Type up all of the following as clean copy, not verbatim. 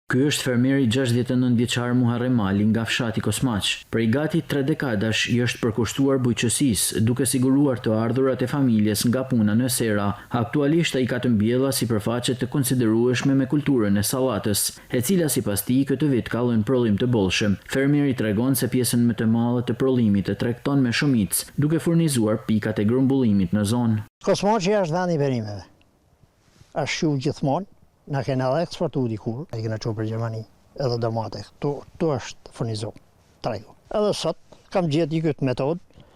Ky është fermieri 69 vjeçar Muharrem Ali nga fshati Kosmaq. Prej gati 3 dekadash i është përkushtuar bujqësisë, duke siguruar të ardhurat e familjes nga puna në sera. Aktualisht ai ka të mbjella sipërfaqe të konsiderueshme me kulturën e sallatës, e cila sipas tij këtë vit ka lënë prollim të bollshëm. Fermieri tregon se pjesën më të madhe të prollimit e tregton me shumicë, duke furnizuar pikat e grumbullimit në zonë. Kosmaqi është vendi i perimeve. Është shuh gjithmonë. Na kena edhe eksportu dikur, e kena qo për Gjermani, edhe domate, tu është furnizu, tregu. Edhe sot, kam gjetë një këtë metodë,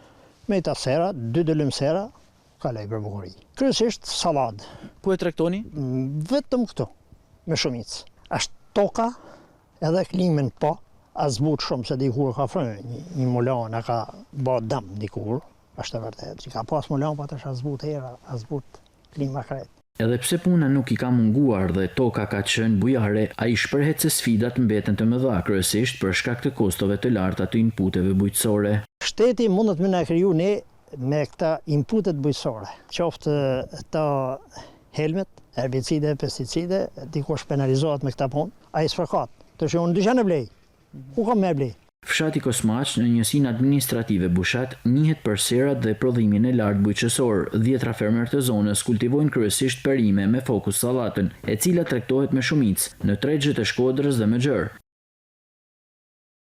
me ta sera, 2 dëllim sera, ka lej për bukuri. Kryesisht salad. Ku e tregtoni? Vetëm këtu, me shumicë. Ashtë toka, edhe klimin po, a zbut shumë se dikur ka frënë, një mulon, a ka ba dëm dikur, është e vërtet. Që ka pas mulon, pa të është a zbut hera, a zbut klima kretë. Edhe pse puna nuk i ka munguar dhe toka ka qenë bujare, ai shprehet se sfidat mbeten të mëdha, kryesisht për shkak të kostove të larta të inputeve bujqësore. Shteti mundet me na kriju ne me këta inputet bujqësore, qoftë të helmet, herbicide, pesticide, dikush penalizohet me këta punë, ai s'fërkat. Të që unë dyqan e blej, ku kam me blej? Fshati Kosmaq në njësinë administrative Bushat njihet për serat dhe prodhimin e lartë bujqësor. 10 fermer të zonës kultivojnë kryesisht perime me fokus sallatën, e cila tregtohet me shumicë në tregjet e Shkodrës dhe Mëxhër.